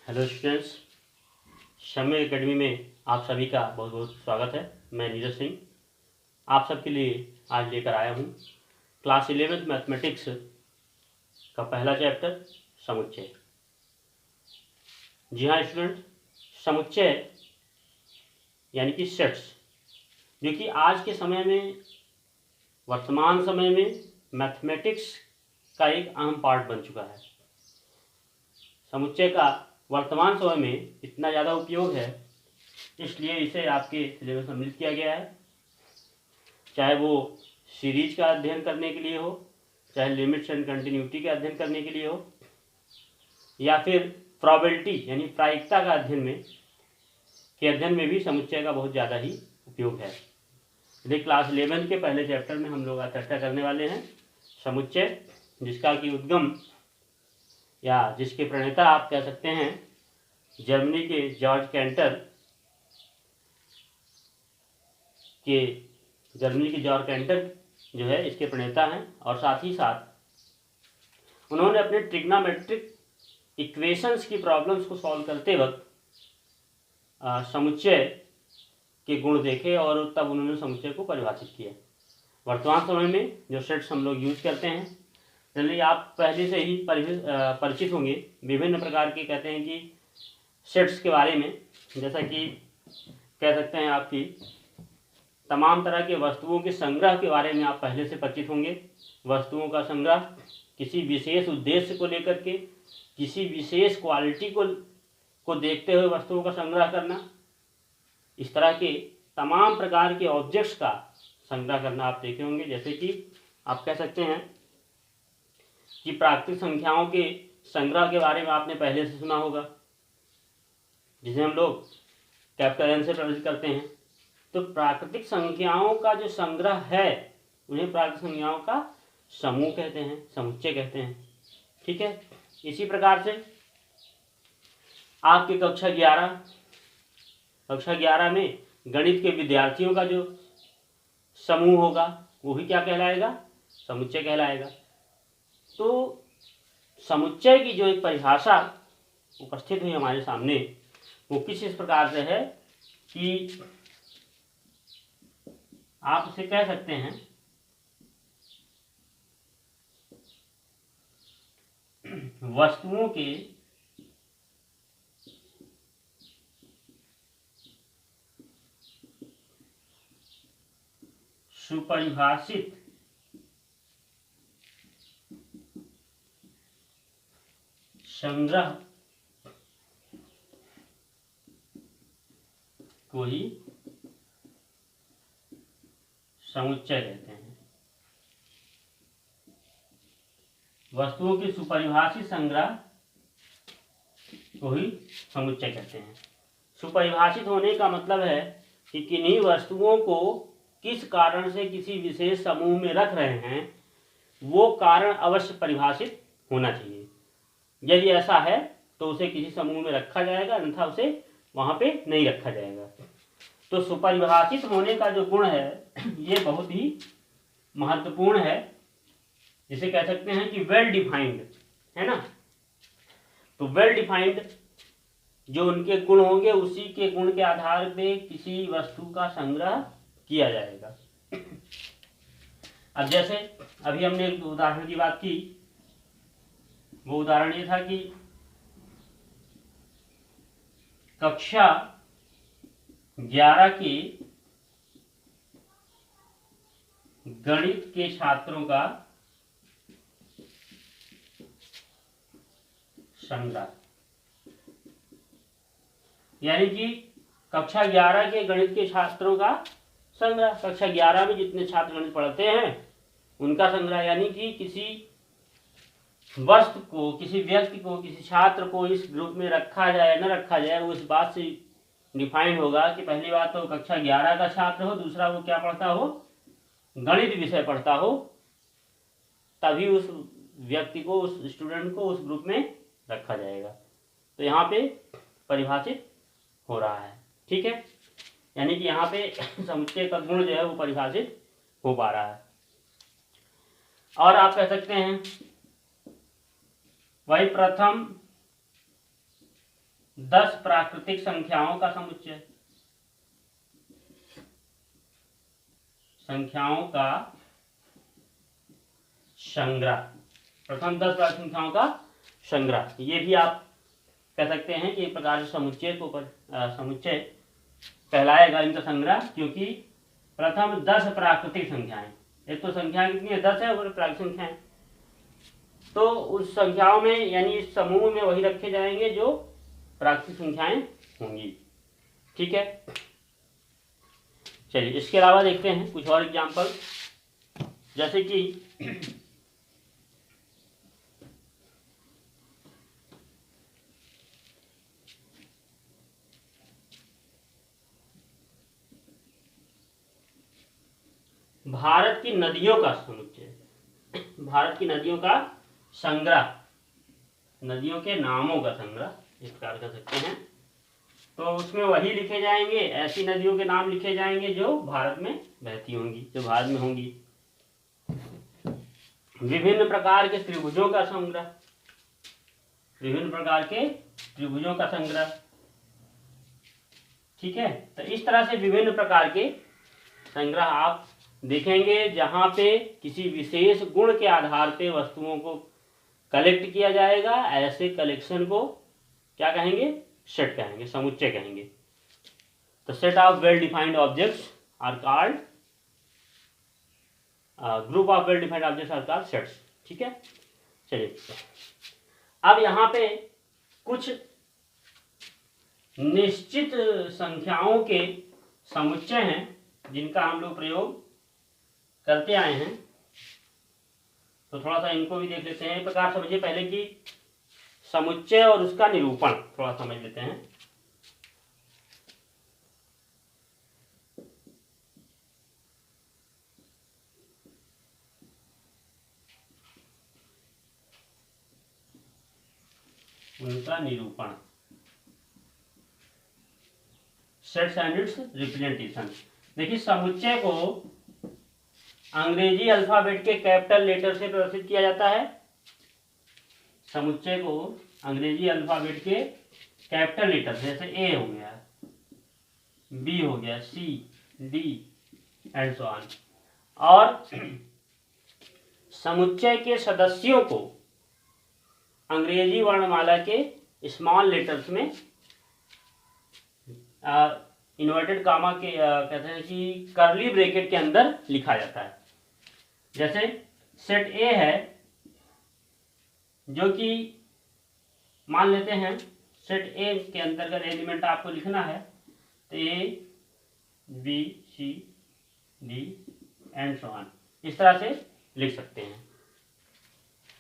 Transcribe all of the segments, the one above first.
Hello students, शम्य academy में आप सभी का बहुत बहुत स्वागत है। मैं नीरज सिंह आप सबके लिए आज लेकर आया हूँ क्लास 11th मैथमेटिक्स का पहला चैप्टर समुच्चय। जी हाँ स्टूडेंट, समुच्चय यानी कि सेट्स, जो कि आज के समय में, वर्तमान समय में मैथमेटिक्स का एक अहम पार्ट बन चुका है। समुच्चय का वर्तमान समय में इतना ज़्यादा उपयोग है, इसलिए इसे आपके सिलेबस में सम्मिलित किया गया है। चाहे वो सीरीज का अध्ययन करने के लिए हो, चाहे लिमिट्स एंड कंटिन्यूटी का अध्ययन करने के लिए हो, या फिर प्रोबेबिलिटी यानी प्रायिकता का अध्ययन में भी समुच्चय का बहुत ज़्यादा ही उपयोग है। इसलिए क्लास 11 के पहले चैप्टर में हम लोग आज चर्चा करने वाले हैं समुच्चय, जिसका कि उद्गम या जिसके प्रणेता आप कह सकते हैं जर्मनी के जॉर्ज कैंटर जो है इसके प्रणेता हैं, और साथ ही साथ उन्होंने अपने ट्रिग्नोमेट्रिक इक्वेशंस की प्रॉब्लम्स को सॉल्व करते वक्त समुच्चय के गुण देखे और तब उन्होंने समुच्चय को परिभाषित किया। वर्तमान समय में जो सेट्स हम लोग यूज करते हैं, चलिए आप पहले से ही परिचित होंगे विभिन्न प्रकार के, कहते हैं कि सेट्स के बारे में। जैसा कि कह सकते हैं आपकी तमाम तरह के वस्तुओं के संग्रह के बारे में आप पहले से परिचित होंगे। वस्तुओं का संग्रह किसी विशेष उद्देश्य को लेकर के, किसी विशेष क्वालिटी को देखते हुए वस्तुओं का संग्रह करना, इस तरह के तमाम प्रकार के ऑब्जेक्ट्स का संग्रह करना आप देखे होंगे। जैसे कि आप कह सकते हैं कि प्राकृतिक संख्याओं के संग्रह के बारे में आपने पहले से सुना होगा, जिसे हम लोग कैपिटल एन से प्रदर्शित करते हैं। तो प्राकृतिक संख्याओं का जो संग्रह है उन्हें प्राकृतिक संख्याओं का समूह कहते हैं, समुच्चय कहते हैं। ठीक है, इसी प्रकार से आपकी कक्षा 11 में गणित के विद्यार्थियों का जो समूह होगा वो भी क्या कहलाएगा? समुच्चय कहलाएगा। तो समुच्चय की जो एक परिभाषा उपस्थित हुई हमारे सामने, वो किस इस प्रकार से है कि आप उसे कह सकते हैं वस्तुओं के सुपरिभाषित संग्रह को ही समुच्चय कहते हैं। वस्तुओं के सुपरिभाषित संग्रह को ही समुच्चय कहते हैं। सुपरिभाषित होने का मतलब है कि किन्हीं वस्तुओं को किस कारण से किसी विशेष समूह में रख रहे हैं, वो कारण अवश्य परिभाषित होना चाहिए। यदि ऐसा है तो उसे किसी समूह में रखा जाएगा, अन्यथा उसे वहां पे नहीं रखा जाएगा। तो सुपरिभाषित होने का जो गुण है ये बहुत ही महत्वपूर्ण है। जिसे कह सकते हैं कि वेल डिफाइंड है ना। तो वेल डिफाइंड जो उनके गुण होंगे, उसी के गुण के आधार पे किसी वस्तु का संग्रह किया जाएगा। अब जैसे अभी हमने एक उदाहरण की बात की, वो उदाहरण ये था कि कक्षा 11 के गणित के छात्रों का संग्रह, यानी कि कक्षा 11 के गणित के छात्रों का संग्रह, कक्षा 11 में जितने छात्र गणित पढ़ते हैं उनका संग्रह, यानी कि किसी वस्तु को, किसी व्यक्ति को, किसी छात्र को इस ग्रुप में रखा जाए न रखा जाए, वो इस बात से डिफाइंड होगा कि पहली बात तो कक्षा 11 का छात्र हो, दूसरा वो क्या पढ़ता हो, गणित विषय पढ़ता हो, तभी उस व्यक्ति को, उस स्टूडेंट को उस ग्रुप में रखा जाएगा। तो यहाँ पे परिभाषित हो रहा है। ठीक है, यानी कि यहाँ पे समुच्चय का गुण जो है वो परिभाषित हो पा रहा है। और आप कह सकते हैं वही प्रथम 10 प्राकृतिक संख्याओं का समुच्चय। संख्याओं का संग्रह, प्रथम 10 प्राकृतिक संख्याओं का संग्रह। ये भी आप कह सकते हैं कि एक प्रकार से समुच्चय को समुच्चय कहलाएगा इनका संग्रह, क्योंकि प्रथम 10 प्राकृतिक संख्याएं, एक तो संख्या कितनी है 10 है और प्राकृतिक संख्याएं, तो उस संख्याओं में यानी इस समूह में वही रखे जाएंगे जो प्राकृतिक संख्याएं होंगी। ठीक है, चलिए इसके अलावा देखते हैं कुछ और एग्जाम्पल, जैसे कि भारत की नदियों का समुच्चय, भारत की नदियों का संग्रह, नदियों के नामों का संग्रह इस प्रकार कर सकते हैं। तो उसमें वही लिखे जाएंगे, ऐसी नदियों के नाम लिखे जाएंगे जो भारत में बहती होंगी, जो भारत में होंगी। विभिन्न प्रकार के त्रिभुजों का संग्रह, विभिन्न प्रकार के त्रिभुजों का संग्रह। ठीक है, तो इस तरह से विभिन्न प्रकार के संग्रह आप देखेंगे जहां पे किसी विशेष गुण के आधार पे वस्तुओं को कलेक्ट किया जाएगा। ऐसे कलेक्शन को क्या कहेंगे, सेट कहेंगे, समुच्चय कहेंगे। तो set of well defined objects are called, group of well defined objects are called sets. ठीक है, चलिए अब यहाँ पे कुछ निश्चित संख्याओं के समुच्चय हैं जिनका हम लोग प्रयोग करते आए हैं। तो थोड़ा सा इनको भी देख लेते हैं। एक प्रकार समझिए पहले कि समुच्चय और उसका निरूपण थोड़ा समझ लेते हैं। उनका निरूपण, सेट्स एंड इट्स रिप्रेजेंटेशन। देखिए समुच्चय को अंग्रेजी अल्फाबेट के कैपिटल लेटर से प्रदर्शित किया जाता है। समुच्चय को अंग्रेजी अल्फाबेट के कैपिटल लेटर जैसे ए हो गया, बी हो गया, सी, डी एंड सो ऑन। और समुच्चय के सदस्यों को अंग्रेजी वर्णमाला के स्मॉल लेटर्स में इन्वर्टेड कामा के कहते हैं कि कर्ली ब्रैकेट के अंदर लिखा जाता है। जैसे सेट ए है, जो कि मान लेते हैं सेट ए के अंतर्गत एलिमेंट आपको लिखना है, तो A B C D and so on, इस तरह से लिख सकते हैं।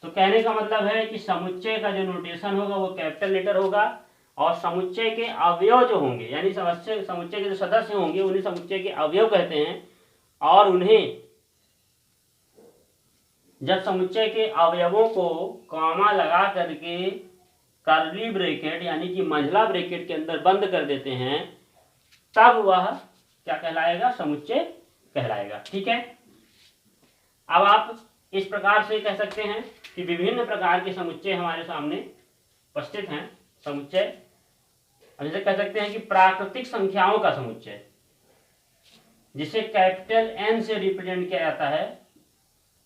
तो कहने का मतलब है कि समुच्चय का जो नोटेशन होगा वो कैपिटल लेटर होगा, और समुच्चय के अवयव जो होंगे यानी समुच्चय के जो सदस्य होंगे उन्हें समुच्चय के अवयव कहते हैं। और उन्हें जब समुच्चय के अवयवों को कॉमा लगा करके कर्ली ब्रैकेट यानी कि मंझला ब्रैकेट के अंदर बंद कर देते हैं, तब वह क्या कहलाएगा, समुच्चय कहलाएगा। ठीक है, अब आप इस प्रकार से कह सकते हैं कि विभिन्न प्रकार के समुच्चय हमारे सामने उपस्थित हैं। समुच्चय जैसे कह सकते हैं कि प्राकृतिक संख्याओं का समुच्चय, जिसे कैपिटल एन से रिप्रेजेंट किया जाता है,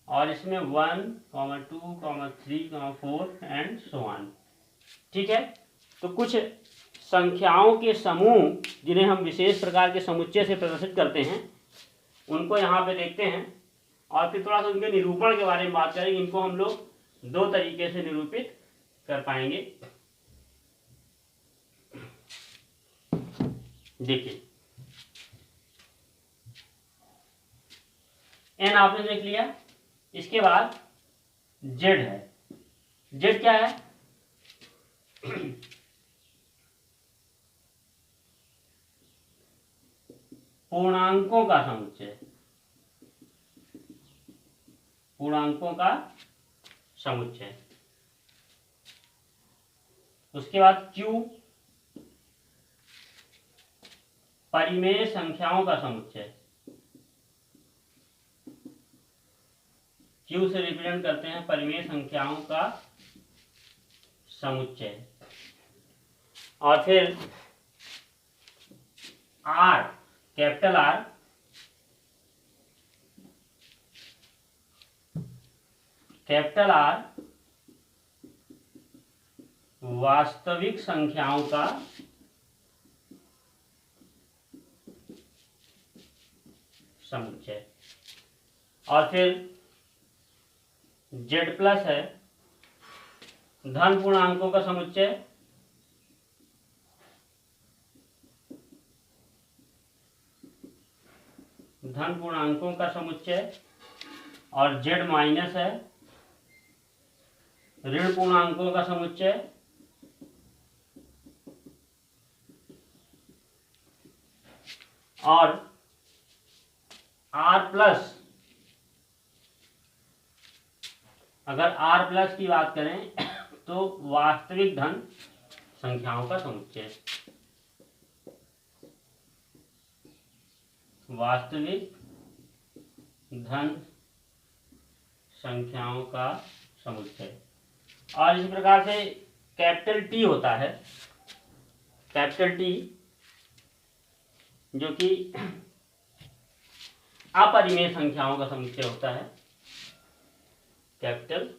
और इसमें 1, 2, 3, 4 एंड सो ऑन। ठीक है, तो कुछ संख्याओं के समूह जिन्हें हम विशेष प्रकार के समुच्चय से प्रदर्शित करते हैं, उनको यहाँ पे देखते हैं और फिर थोड़ा सा उनके निरूपण के बारे में बात करेंगे। इनको हम लोग दो तरीके से निरूपित कर पाएंगे। देखिए एन आपने देख लिया, इसके बाद जेड है। जेड क्या है, पूर्णांकों का समुच्चय, पूर्णांकों का समुच्चय। उसके बाद क्यू, परिमेय संख्याओं का समुच्चय, क्यू से रिप्रेजेंट करते हैं परिमेय संख्याओं का समुच्चय। और फिर आर, कैपिटल आर वास्तविक संख्याओं का समुच्चय। और फिर जेड प्लस है धन पूर्णांकों का समुच्चय, और जेड माइनस है ऋण पूर्णांकों का समुच्चय, और आर प्लस, अगर आर प्लस की बात करें तो वास्तविक धन संख्याओं का समुच्चय, वास्तविक धन संख्याओं का समुच्चय। और इसी प्रकार से कैपिटल टी होता है, कैपिटल टी जो कि अपरिमेय संख्याओं का समुच्चय होता है, कैपिटल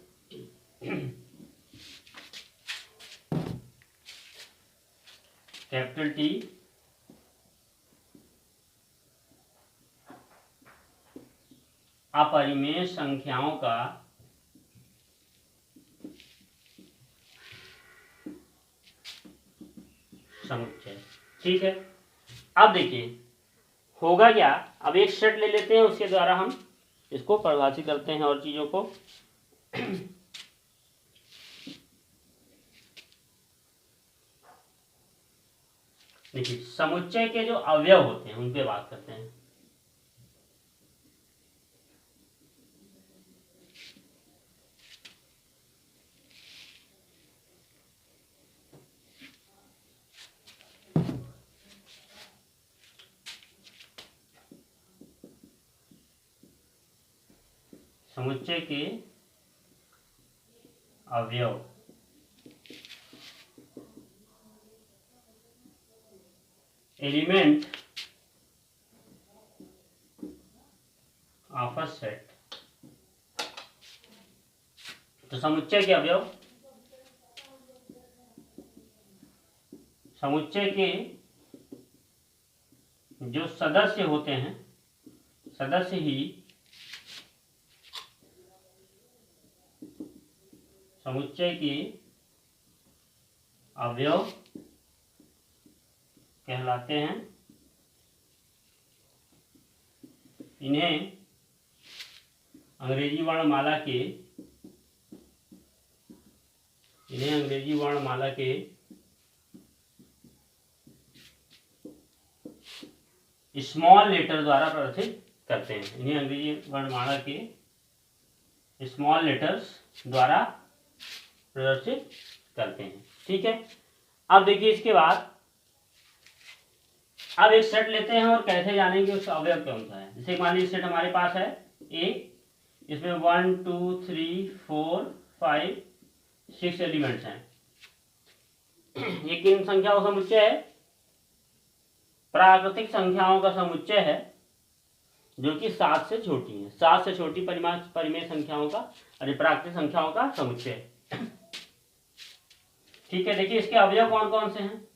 टी अपरिमेय संख्याओं का समुच्चय। ठीक है, अब देखिए होगा क्या, अब एक सेट ले लेते हैं, उसके द्वारा हम इसको परिभाषित करते हैं और चीजों को। देखिए समुच्चय के जो अवयव होते हैं उन पे बात करते हैं। समुच्चय के अवयव, एलिमेंट ऑफ अ सेट। तो समुच्चय के अवयव, समुच्चय के जो सदस्य होते हैं, सदस्य ही समुच्चय के अवयव कहलाते हैं। इन्हें अंग्रेजी वर्णमाला के स्मॉल लेटर द्वारा प्रदर्शित करते हैं। इन्हें अंग्रेजी वर्णमाला के स्मॉल लेटर्स द्वारा प्रदर्शित करते हैं। ठीक है, अब देखिए इसके बाद अब एक सेट लेते हैं और कैसे जानेंगे उसका अवयव कौन सा है। जैसे मान लीजिए सेट हमारे पास है ए, इसमें 1 2 3 4 5 6 एलिमेंट्स हैं। ये किन संख्याओं का समुच्चय है? प्राकृतिक संख्याओं का समुच्चय है, जो कि 7 से छोटी है। 7 से छोटी परिमेय संख्याओं का, अरे प्राकृतिक संख्याओं का समुच्चय। ठीक है, देखिए इसके अवयव कौन कौन से हैं।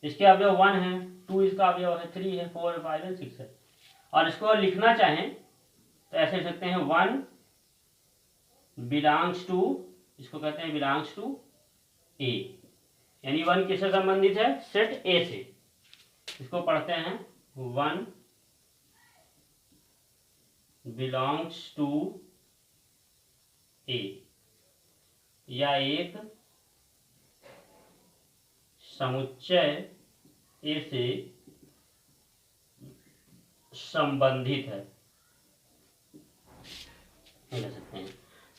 इसके अवयव 1 है, 2 इसका अवयव है, 3 है, 4 है, 5 है, 6 है। और इसको लिखना चाहें तो ऐसे लिख सकते हैं 1 बिलोंग्स टू, इसको कहते हैं बिलोंग्स टू ए, यानी 1 किससे संबंधित है? सेट ए से। इसको पढ़ते हैं 1 बिलोंग्स टू ए, या एक समुच्चय ए से संबंधित है, कह सकते हैं।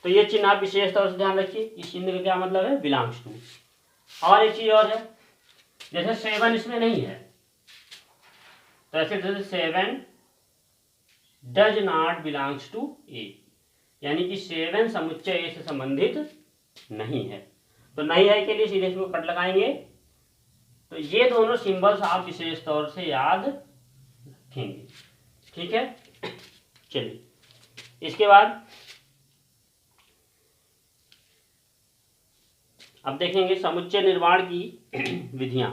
तो ये चिन्ह आप विशेष तौर से ध्यान रखिए। इस चिन्ह का क्या मतलब है? Belongs to. और एक चीज और है, जैसे 7 इसमें नहीं है, तो ऐसे जैसे 7 डज नॉट बिलोंग्स टू ए, यानी कि 7 समुच्चय ए से संबंधित नहीं है। तो नहीं है के लिए सीधे इसको कट लगाएंगे, तो ये दोनों सिंबल्स आप विशेष तौर से याद रखेंगे। ठीक है, चलिए इसके बाद अब देखेंगे समुच्चय निर्माण की विधियां।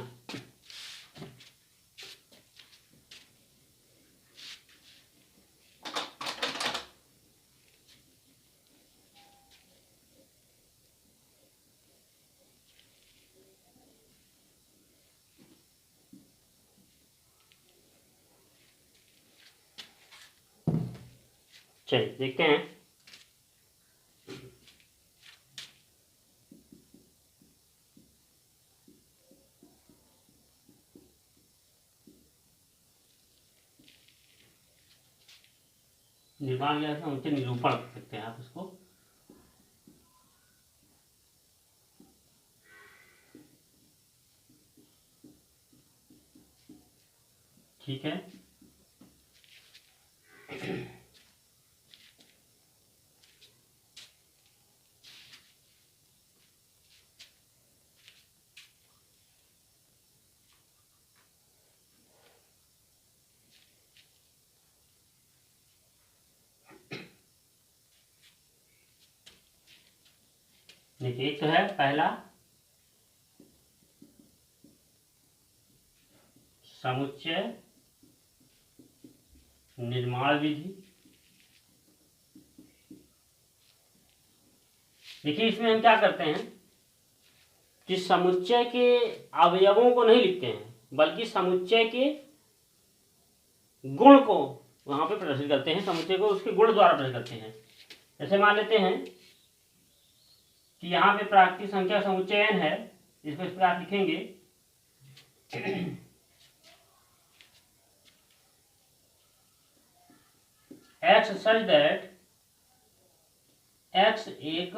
चलिए देखते हैं। निर्माण या समुच्चय निरूपण कर सकते हैं आप इसको। ठीक है, देखिए एक तो है पहला समुच्चय निर्माण विधि। देखिए इसमें हम क्या करते हैं कि समुच्चय के अवयवों को नहीं लिखते हैं, बल्कि समुच्चय के गुण को वहां पे प्रदर्शित करते हैं, समुच्चय को उसके गुण द्वारा प्रदर्शित करते हैं। जैसे मान लेते हैं कि यहाँ पे प्राकृतिक संख्या समुच्चय n है, इसको इस प्रकार लिखेंगे x such that x एक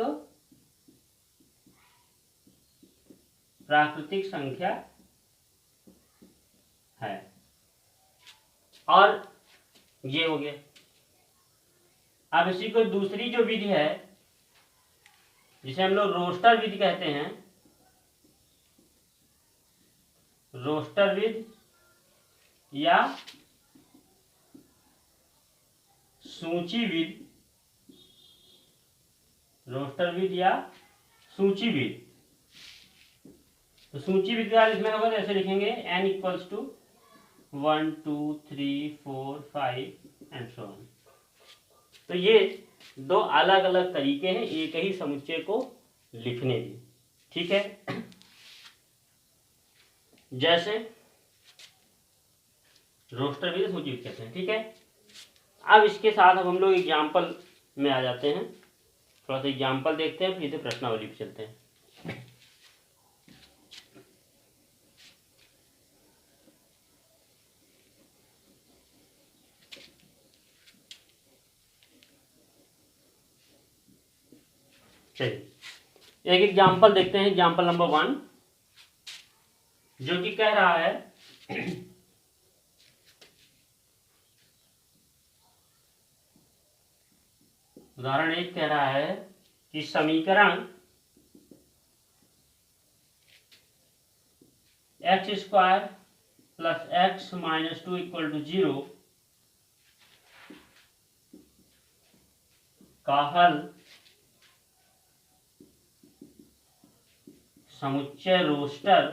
प्राकृतिक संख्या है। और ये हो गया। अब इसी को दूसरी जो विधि है जिसे हम लोग रोस्टर विधि कहते हैं, रोस्टर विधि या सूची विधि, रोस्टर विधि या सूची विधि। तो सूची विधि का लिखना होगा, ऐसे लिखेंगे n equals to 1 2 3 4 5 and so on. तो ये दो अलग अलग तरीके हैं एक ही समुच्चय को लिखने के। ठीक है, जैसे रोस्टर विधि सूची विधि कहते हैं। ठीक है, अब इसके साथ अब हम लोग एग्जाम्पल में आ जाते हैं। थोड़ा सा एग्जाम्पल देखते हैं, फिर प्रश्नावली पे चलते हैं। चलिए एक एग्जाम्पल देखते हैं। एग्जाम्पल नंबर 1 जो कि कह रहा है उदाहरण 1 कह रहा है कि समीकरण x square plus x minus 2 equal to 0 का हल समुच्चय रोस्टर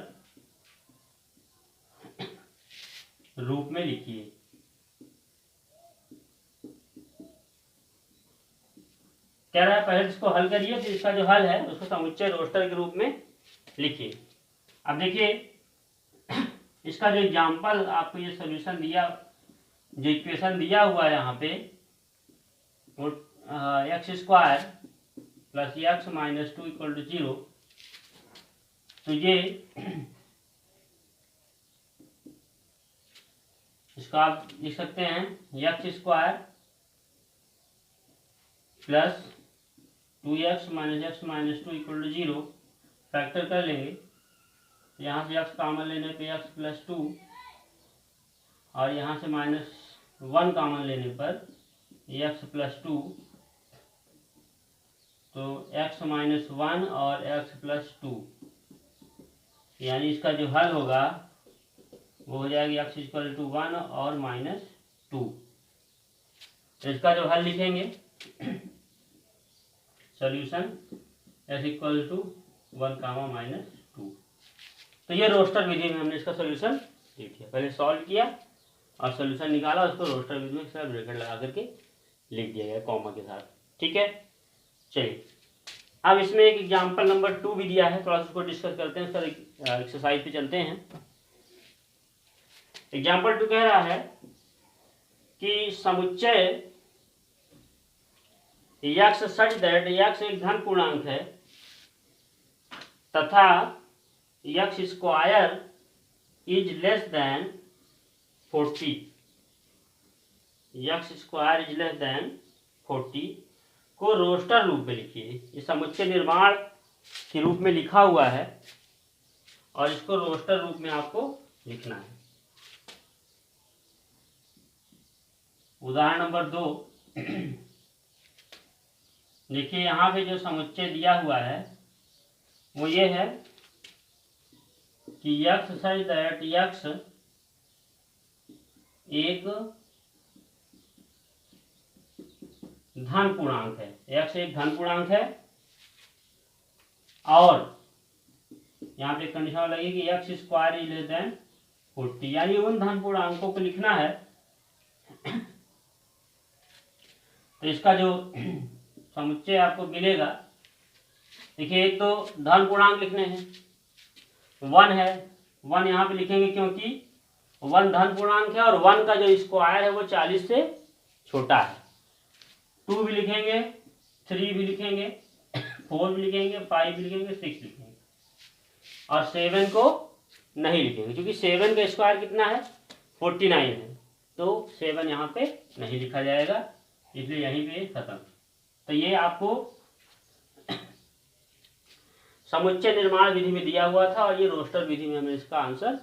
रूप में लिखिए। कह रहा है पहले इसको हल करिए, फिर इसका जो हल है उसको समुच्चय रोस्टर के रूप में लिखिए। अब देखिए इसका जो एग्जाम्पल आपको ये सॉल्यूशन दिया, जो इक्वेशन दिया हुआ है यहाँ पे, वो x square plus x minus 2 equal to 0। तो ये इसको आप लिख सकते हैं x square plus 2x minus 2 equal to 0। Factor कर लेंगे, यहाँ से x कॉमन लेने पे x प्लस 2 और यहाँ से -1 कॉमन लेने पर x प्लस 2। तो x माइनस 1 और x प्लस 2, यानी इसका जो हल होगा वो हो जाएगी x इक्वल टू 1 और -2। तो इसका जो हल लिखेंगे सॉल्यूशन s इक्वल टू 1, -2। तो ये रोस्टर विधि में हमने इसका सॉल्यूशन लिख दिया। पहले सॉल्व किया और सॉल्यूशन निकाला, उसको रोस्टर विधि में सब ब्रैकेट लगा करके लिख दिया गया कॉमा के साथ। ठीक है, चलिए अब इसमें एक एग्जाम्पल नंबर 2 भी दिया है, थोड़ा सा उसको डिस्कस करते हैं। सर एक्सरसाइज पे चलते हैं। एग्जाम्पल 2 कह रहा है कि समुच्चय x सच दैट x एक धन पूर्णांक है तथा x square is less than 40। x square is less than 40 को रोस्टर रूप में लिखिए। ये समुच्चय निर्माण के रूप में लिखा हुआ है और इसको रोस्टर रूप में आपको लिखना है। उदाहरण नंबर 2 देखिए, यहाँ पे जो समुच्चय दिया हुआ है वो ये है कि x सच दैट x एक धन पूर्णांक है। x एक धन पूर्णांक है और यहाँ पे कंडीशन लगी कि x square is less than 40, यानी उन धन पूर्णांकों को लिखना है। तो इसका जो समुच्चय आपको मिलेगा, देखिए एक तो धन पूर्णांक लिखने हैं, 1 है, 1 यहाँ पे लिखेंगे क्योंकि 1 धन पूर्णांक है और 1 का जो स्क्वायर है वो 40 से छोटा है। 2 भी लिखेंगे, 3 भी लिखेंगे, 4 भी लिखेंगे, 5 भी लिखेंगे, 6 लिखेंगे और 7 को नहीं लिखेंगे क्योंकि 7 का स्क्वायर कितना है 49 है, तो 7 यहाँ पे नहीं लिखा जाएगा, इसलिए यहीं पे खत्म। तो ये आपको समुच्चय निर्माण विधि में दिया हुआ था और ये रोस्टर विधि में हमने इसका आंसर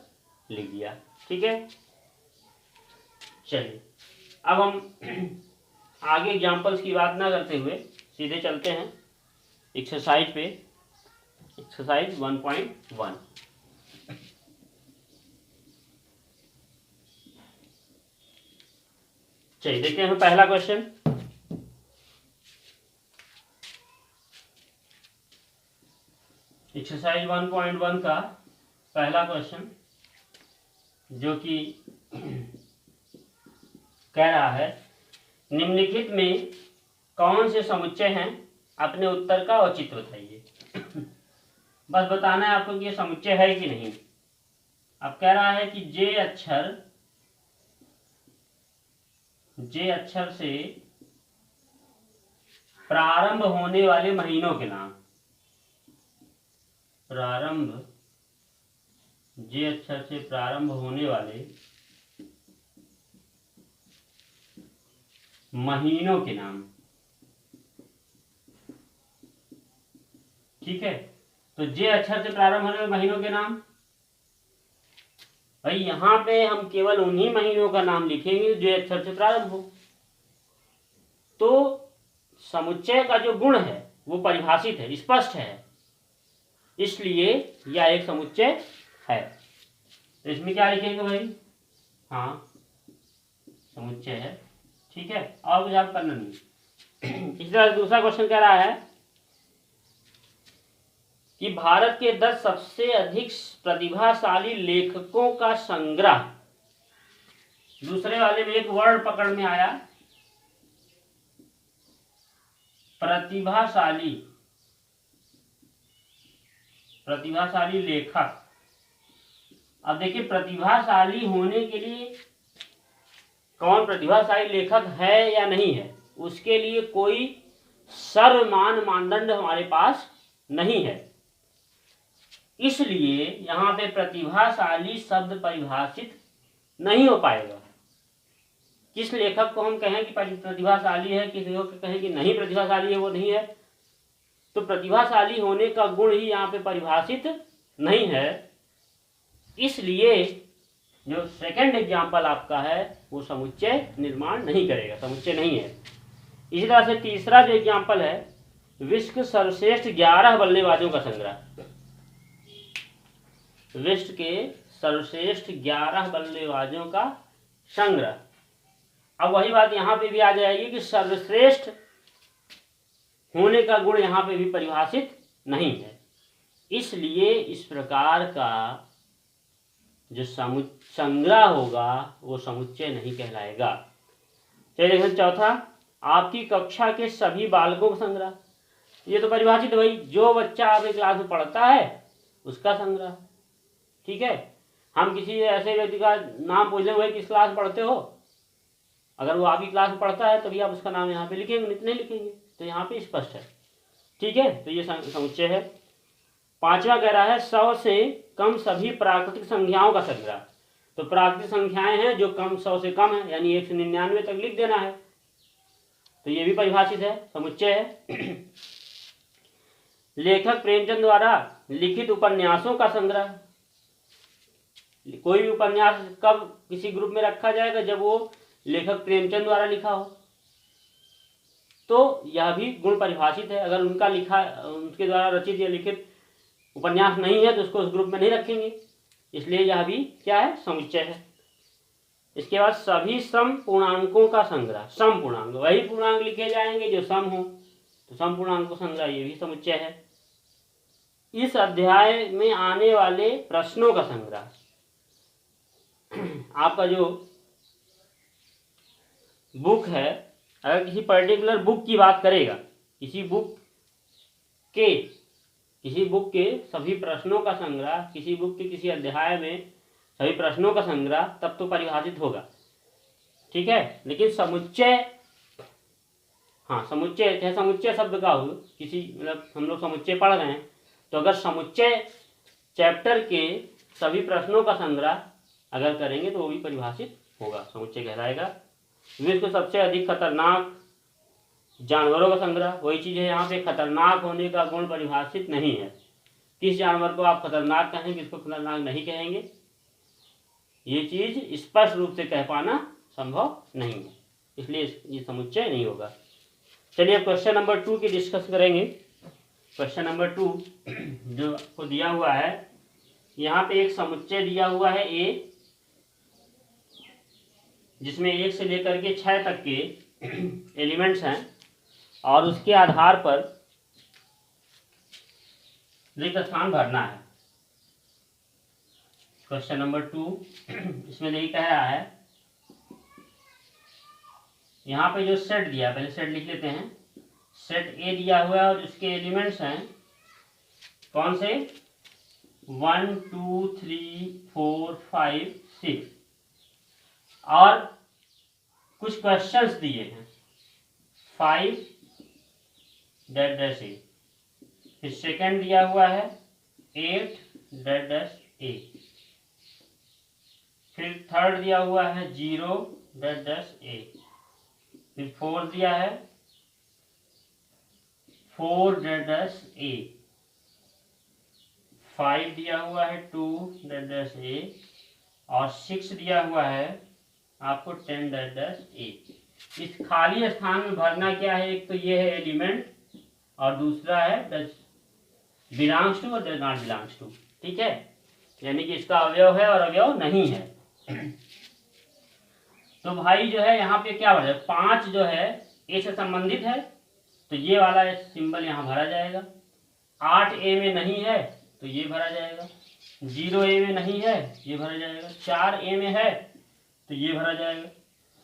लिख दिया। ठीक है, चलिए अब हम आगे एग्जाम्पल्स की बात ना करते हुए सीधे चलते हैं एक्सरसाइज पे। एक्सरसाइज 1.1। चलिए देखते हैं पहला क्वेश्चन। एक्सरसाइज 1.1 का पहला क्वेश्चन जो कि कह रहा है निम्नलिखित में कौन से समुच्चय हैं, अपने उत्तर का औचित्य बताइए। बस बताना है आपको कि ये समुच्चय है कि नहीं। अब कह रहा है कि जे अक्षर से प्रारंभ होने वाले महीनों के नाम। जे अक्षर से प्रारंभ होने वाले महीनों के नाम। ठीक है, तो जे अक्षर से प्रारंभ होने वाले महीनों के नाम, भाई यहां पे हम केवल उन्हीं महीनों का नाम लिखेंगे जो अक्षर से प्रारंभ हो। तो समुच्चय का जो गुण है वो परिभाषित है, स्पष्ट है, इसलिए यह एक समुच्चय है। तो इसमें क्या लिखेंगे भाई, हाँ समुच्चय है। ठीक है, और कुछ आप करना नहीं। इसी तरह दूसरा क्वेश्चन कह रहा है कि भारत के 10 सबसे अधिक प्रतिभाशाली लेखकों का संग्रह। दूसरे वाले में एक वर्ड पकड़ में आया, प्रतिभाशाली लेखक। अब देखिए प्रतिभाशाली होने के लिए कौन प्रतिभाशाली लेखक है या नहीं है, उसके लिए कोई सर्वमान्य मानदंड हमारे पास नहीं है, इसलिए यहां पे प्रतिभाशाली शब्द परिभाषित नहीं हो पाएगा। किस लेखक को हम कहें कि प्रतिभाशाली है, किस लेखक को कहें कि नहीं प्रतिभाशाली है, वो नहीं है। तो प्रतिभाशाली होने का गुण ही यहाँ पे परिभाषित नहीं है, इसलिए जो सेकंड एग्जाम्पल आपका है वो समुच्चय निर्माण नहीं करेगा, समुच्चय नहीं है। इसी तरह से तीसरा जो एग्जाम्पल है, विश्व के सर्वश्रेष्ठ 11 बल्लेबाजों का संग्रह। विश्व के सर्वश्रेष्ठ 11 बल्लेबाजों का संग्रह। अब वही बात यहाँ पे भी आ जाएगी कि सर्वश्रेष्ठ होने का गुण यहाँ पे भी परिभाषित नहीं है, इसलिए इस प्रकार का जो संग्रह होगा वो समुच्चय नहीं कहलाएगा। चलिए देखिए चौथा, आपकी कक्षा के सभी बालकों का संग्रह। ये तो परिभाषित है भाई, जो बच्चा आपकी क्लास में पढ़ता है उसका संग्रह। ठीक है, हम किसी ऐसे व्यक्ति का नाम पूछ लें, भाई किस क्लास में पढ़ते हो, अगर वो आपकी क्लास में पढ़ता है तभी आप उसका नाम यहाँ पे लिखेंगे, नहीं लिखेंगे, तो यहाँ पे स्पष्ट है। ठीक है, तो ये समुच्चय है। पांचवा कह रहा है 100 से कम सभी प्राकृतिक संख्याओं का संग्रह। तो प्राकृतिक संख्याएं हैं जो कम 100 से कम है, यानी 1 से 99 तक लिख देना है, तो ये भी परिभाषित है, समुच्चय है। लेखक प्रेमचंद द्वारा लिखित उपन्यासों का संग्रह। कोई भी उपन्यास कब किसी ग्रुप में रखा जाएगा, जब वो लेखक प्रेमचंद द्वारा लिखा हो, तो यह भी गुण परिभाषित है। अगर उनका लिखा, उनके द्वारा रचित या लिखित उपन्यास नहीं है तो उसको उस ग्रुप में नहीं रखेंगे, इसलिए यह भी क्या है, समुच्चय है। इसके बाद सभी सम पूर्णांकों का संग्रह। सम पूर्णांक, वही पूर्णांक लिखे जाएंगे जो सम हो, तो सम पूर्णांक का संग्रह, ये भी समुच्चय है। इस अध्याय में आने वाले प्रश्नों का संग्रह। आपका जो बुक है, अगर किसी पर्टिकुलर बुक की बात करेगा, किसी बुक के सभी प्रश्नों का संग्रह, किसी बुक के किसी अध्याय में सभी प्रश्नों का संग्रह, तब तो परिभाषित होगा। ठीक है, लेकिन समुच्चय, हाँ समुच्चय, चाहे समुच्चय शब्द का हो, किसी मतलब हम लोग समुच्चय पढ़ रहे हैं, तो अगर समुच्चय चैप्टर के सभी प्रश्नों का संग्रह अगर करेंगे तो वो भी परिभाषित होगा, समुच्चय कहलाएगा। विश्व के सबसे अधिक खतरनाक जानवरों का संग्रह। वही चीज है, यहाँ पे खतरनाक होने का गुण परिभाषित नहीं है। किस जानवर को आप खतरनाक कहेंगे, किसको खतरनाक नहीं कहेंगे, ये चीज स्पष्ट रूप से कह पाना संभव नहीं है, इसलिए ये समुच्चय नहीं होगा। चलिए क्वेश्चन नंबर 2 की डिस्कस करेंगे। क्वेश्चन नंबर 2 जो आपको दिया हुआ है, यहाँ पे एक समुच्चय दिया हुआ है ए, जिसमें 1 से लेकर के 6 तक के एलिमेंट्स हैं, और उसके आधार पर रिक्त स्थान भरना है। क्वेश्चन नंबर 2 इसमें यही कह रहा है, यहाँ पे जो सेट दिया, पहले सेट लिख लेते हैं। सेट ए दिया हुआ है और उसके एलिमेंट्स हैं कौन से, 1 2 3 4 5 6, और कुछ क्वेश्चंस दिए हैं 5 डैश डैश ए, फिर सेकेंड दिया हुआ है 8 डैश डैश ए, फिर थर्ड दिया हुआ है 0 डैश डैश ए, फिर फोर्थ दिया है 4 डैश डैश ए, 5 दिया हुआ है 2 डैश डैश ए, और 6 दिया हुआ है आपको 10 डैश डैश ए। इस खाली स्थान में भरना क्या है, एक तो ये है एलिमेंट, और दूसरा है बिलोंग्स टू और डज नॉट बिलोंग्स टू। ठीक है, यानी कि इसका अवयव है और अवयव नहीं है। तो भाई जो है यहाँ पे क्या भरा, 5 जो है ए से संबंधित है, तो ये वाला सिंबल यहाँ भरा जाएगा। 8 ए में नहीं है तो ये भरा जाएगा, 0 ए में नहीं है ये भरा जाएगा, 4 ए में है तो ये भरा जाएगा,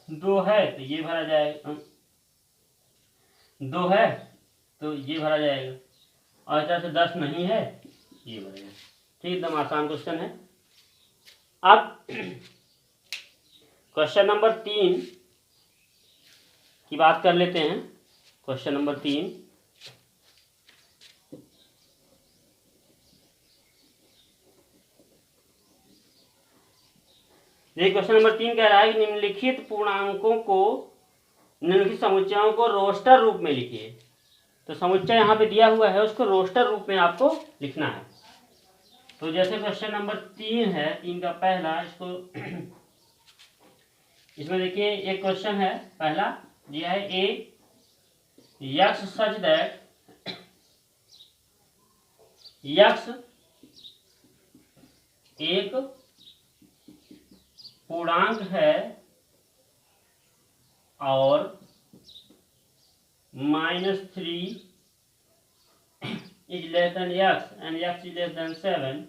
2 है तो ये भरा जाएगा, 2 है तो ये भरा जाएगा, और इस तरह से 10 नहीं है ये भरा जाएगा। ठीक, एकदम आसान क्वेश्चन है। अब क्वेश्चन नंबर 3 की बात कर लेते हैं। क्वेश्चन नंबर 3, देखिए क्वेश्चन नंबर 3 कह रहा है कि निम्नलिखित पूर्णांकों को, निम्नलिखित समुच्चयों को रोस्टर रूप में लिखिए। तो समुच्चय यहाँ पे दिया हुआ है, उसको रोस्टर रूप में आपको लिखना है। तो जैसे क्वेश्चन नंबर 3 है, 3 का पहला, इसको इसमें देखिए एक क्वेश्चन है, पहला दिया है ए यक्स सच दैट यक्स एक पूर्णांक है और -3 is less than x and x is less than 7,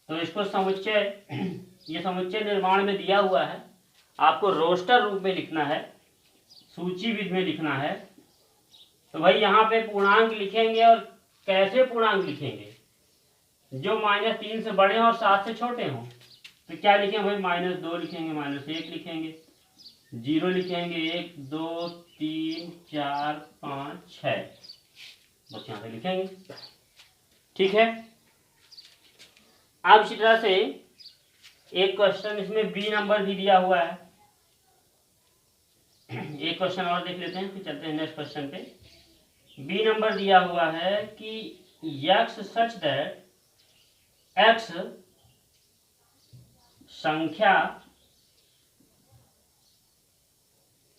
तो इसको समुच्चय, ये समुच्चय निर्माण में दिया हुआ है, आपको रोस्टर रूप में लिखना है, सूची विधि में लिखना है। तो भाई यहाँ पे पूर्णांक लिखेंगे, और कैसे पूर्णांक लिखेंगे? जो -3 से बड़े हों और 7 से छोटे हों। तो क्या लिखेंगे भाई? -2 लिखेंगे, -1 लिखेंगे, 0 लिखेंगे, 1 2 3 4 5 6, बस यहाँ पे लिखेंगे। ठीक है। अब इसी तरह से एक क्वेश्चन इसमें बी नंबर भी दिया हुआ है। एक क्वेश्चन और देख लेते हैं, फिर चलते हैं नेक्स्ट क्वेश्चन पे। बी नंबर दिया हुआ है कि x सच दैट x संख्या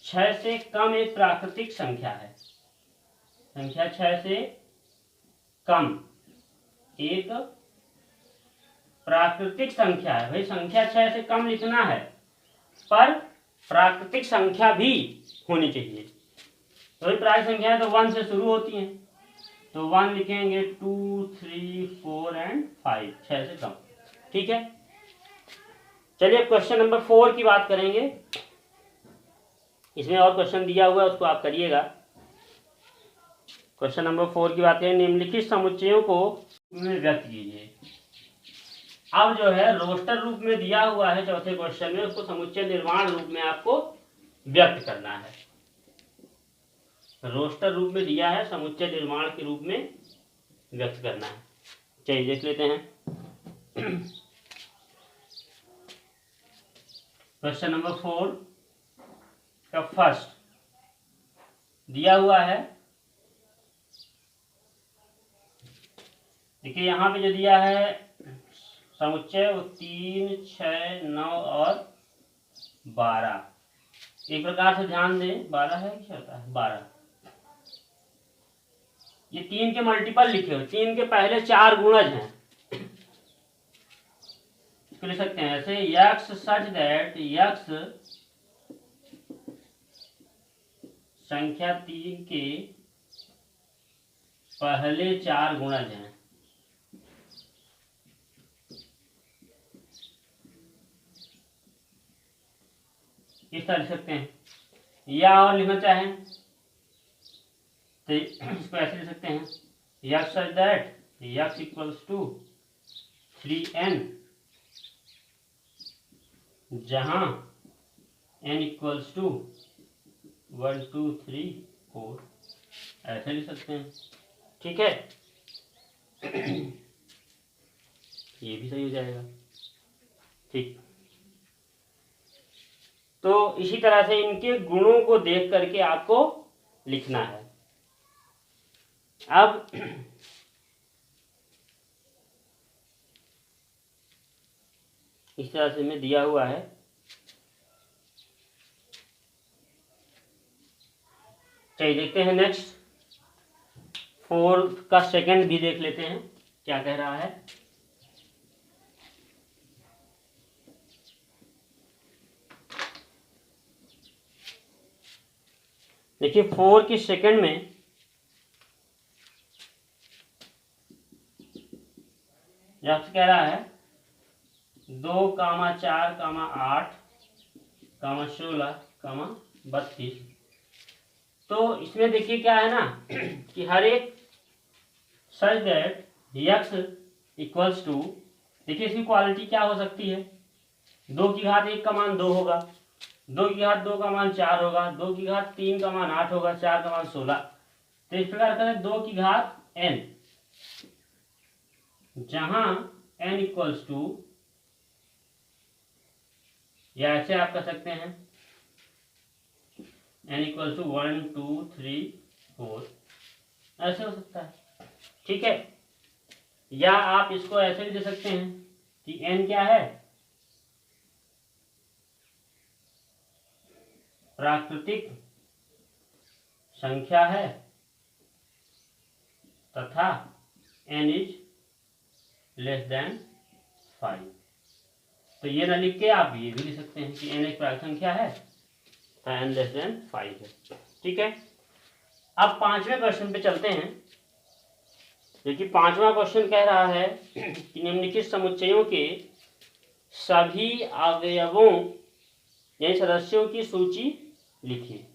6 से कम एक प्राकृतिक संख्या है। संख्या 6 से कम एक प्राकृतिक संख्या है। भाई संख्या 6 से कम लिखना है, पर प्राकृतिक संख्या भी होनी चाहिए। तो प्राकृतिक संख्या है तो 1 से शुरू होती हैं, तो 1 लिखेंगे, 2 3 4 एंड 5, 6 से कम। ठीक है। चलिए क्वेश्चन नंबर 4 की बात करेंगे। इसमें और क्वेश्चन दिया हुआ है, उसको आप करिएगा। क्वेश्चन नंबर 4 की बात करें, निम्नलिखित समुच्चयों को व्यक्त कीजिए। अब जो है रोस्टर रूप में दिया हुआ है चौथे क्वेश्चन में, उसको समुच्चय निर्माण रूप में आपको व्यक्त करना है। रोस्टर रूप में दिया है, समुच्चय निर्माण के रूप में व्यक्त करना है। चलिए देख लेते हैं। क्वेश्चन नंबर 4 का फर्स्ट दिया हुआ है, देखिए यहाँ पे जो दिया है समुच्चय, वो 3 6 9 और 12। एक प्रकार से ध्यान दें, 12 है क्या होता है? 12। ये 3 के मल्टीपल लिखे हो, 3 के पहले 4 गुणज हैं। इसको लिख सकते हैं ऐसे, x सच दैट x संख्या 3 के पहले 4 गुणज हैं। इस तरह लिख सकते हैं, या और लिखना चाहें तो इसको ऐसे लिख सकते हैं, x such that x equals to 3n, जहां n इक्वल्स टू 1 2 3 4, ऐसे लिख सकते हैं। ठीक है। ये भी सही हो जाएगा। ठीक। तो इसी तरह से इनके गुणों को देख करके आपको लिखना है। अब इस तरह से में दिया हुआ है। चलिए देखते हैं नेक्स्ट 4 का सेकंड भी देख लेते हैं क्या कह रहा है। देखिए 4 की सेकंड में आपसे कह रहा है 2, 4, 8, 16, 32। तो इसमें देखिए क्या है ना कि हर एक such that x equals to, देखिए इसकी क्वालिटी क्या हो सकती है? 2 की घात 1 का मान 2 होगा, 2 की घात 2 का मान 4 होगा, 2 की घात 3 का मान 8 होगा, 4 का मान 16। तो इस प्रकार करें 2 की घात n, जहां n इक्वल्स टू, या ऐसे आप कर सकते हैं n इक्वल्स टू 1 2 3 4, ऐसे हो सकता है। ठीक है। या आप इसको ऐसे भी दे सकते हैं कि n क्या है? प्राकृतिक संख्या है तथा n इज लेस देन 5। तो ये ना लिख के आप ये भी लिख सकते हैं कि n एक प्राकृत संख्या है तो n लेस देन 5 है। ठीक है, अब 5वें क्वेश्चन पे चलते हैं। देखिए 5वां क्वेश्चन कह रहा है कि निम्नलिखित समुच्चयों के सभी अवयवों यानी सदस्यों की सूची लिखिए।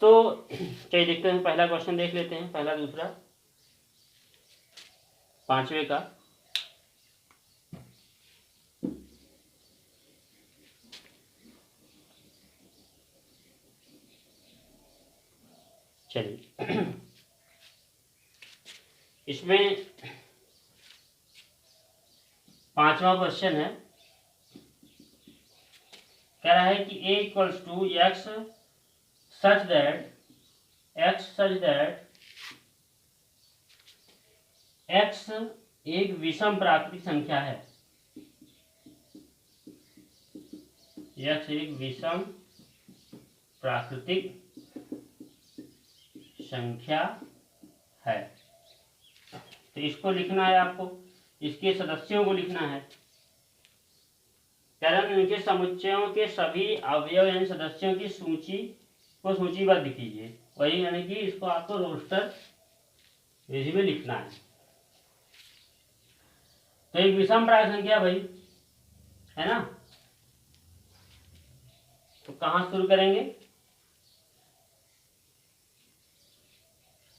तो चलिए देखते हैं, पहला क्वेश्चन देख लेते हैं, पहला दूसरा 5वें का। चलिए इसमें 5वां क्वेश्चन है, कह रहा है कि a equals to x such that x एक विषम प्राकृतिक संख्या है। x एक विषम प्राकृतिक संख्या है। तो इसको लिखना है आपको, इसके सदस्यों को लिखना है। कारण इनके समुच्चयों के सभी अवयव यानी सदस्यों की सूची को सूचीबद्ध कीजिए। वही यानी कि इसको आपको रोस्टर विधि में लिखना है। तो एक विषम प्राकृत संख्या भाई है ना, तो कहां शुरू करेंगे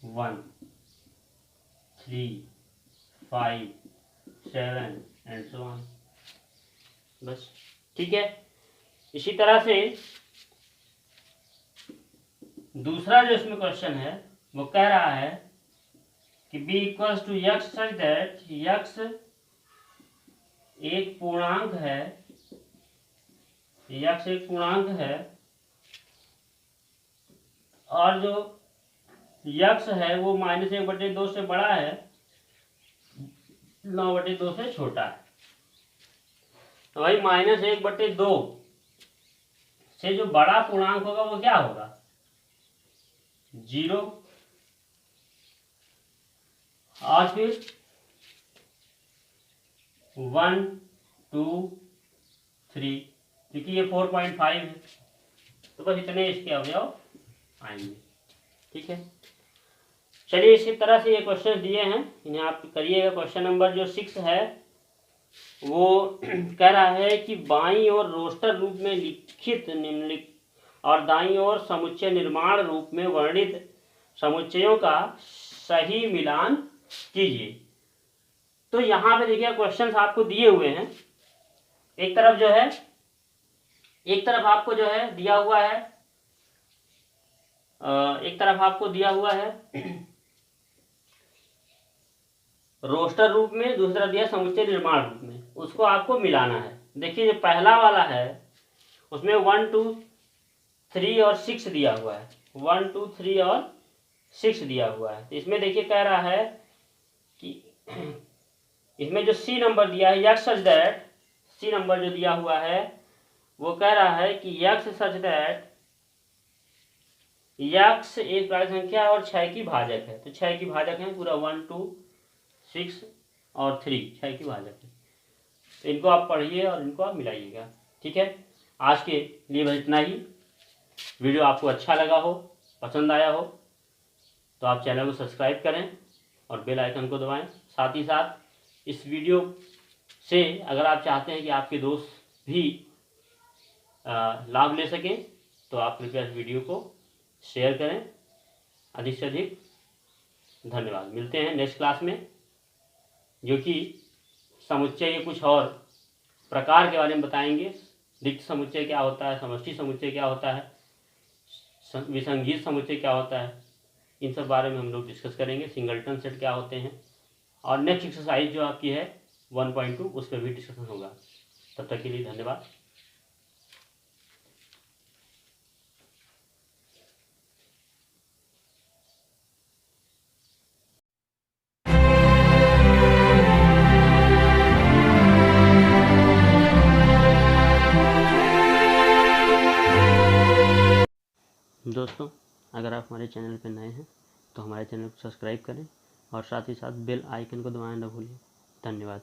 1 3 5 7 एंड सो ऑन, बस। ठीक है, इसी तरह से दूसरा जो इसमें क्वेश्चन है वो कह रहा है कि b equals to x such that x एक पूर्णांक है, x एक पूर्णांक है और जो x है वो -1/2 से बड़ा है, 9/2 से छोटा है। तो भाई -1/2 से जो बड़ा पूर्णांक होगा वो क्या होगा 0, और फिर 1 2 3, क्योंकि ये 4.5 है तो बस इतने इसके अवयव आएंगे। ठीक है, चलिए इसी तरह से ये क्वेश्चन दिए हैं, इन्हें आप करिएगा। क्वेश्चन नंबर जो 6 है वो कह रहा है कि बाईं ओर रोस्टर रूप में लिखित निम्नलिखित और दाईं ओर समुच्चय निर्माण रूप में वर्णित समुच्चयों का सही मिलान कीजिए। तो यहाँ पे देखिए क्वेश्चंस आपको दिए हुए हैं। एक तरफ आपको जो है दिया हुआ है, एक तरफ आपको दिया हुआ है रोस्टर रूप में, दूसरा दिया समुच्चय निर्माण रूप में, उसको आपको मिलाना है। देखिए जो पहला वाला है उसमें 1 2 3 और 6 दिया हुआ है, 1 2 3 और 6 दिया हुआ है। तो इसमें देखिए कह रहा है कि इसमें जो सी नंबर दिया है x such that, see number जो दिया हुआ है वो कह रहा है कि x सच दैट x एक प्राकृत संख्या और 6 की भाजक है। तो 6 की भाजक है पूरा 1 2 6 और 3 6 की भाजक है। तो इनको आप पढ़िए और इनको आप मिलाइएगा। ठीक है, आज के लिए बस इतना ही। वीडियो आपको अच्छा लगा हो, पसंद आया हो तो आप चैनल को सब्सक्राइब करें और बेल आइकन को दबाएं। साथ ही साथ इस वीडियो से अगर आप चाहते हैं कि आपके दोस्त भी लाभ ले सकें तो आप कृपया इस वीडियो को शेयर करें। अधिक से अधिक धन्यवाद। मिलते हैं नेक्स्ट क्लास में, जो कि समुच्चय के कुछ और प्रकार के बारे में बताएंगे। रिक्त समुच्चय क्या होता है, समष्टि समुच्चय क्या होता है, विसंगीत समुच्चय क्या होता है, इन सब बारे में हम लोग डिस्कस करेंगे। सिंगलटन सेट क्या होते हैं, और नेक्स्ट एक्सरसाइज जो आपकी है 1.2 उस पर भी डिस्कशन होगा। तब तक के लिए धन्यवाद। दोस्तों अगर आप हमारे चैनल पर नए हैं तो हमारे चैनल को सब्सक्राइब करें और साथ ही साथ बेल आइकन को दबाना न भूलिए। धन्यवाद।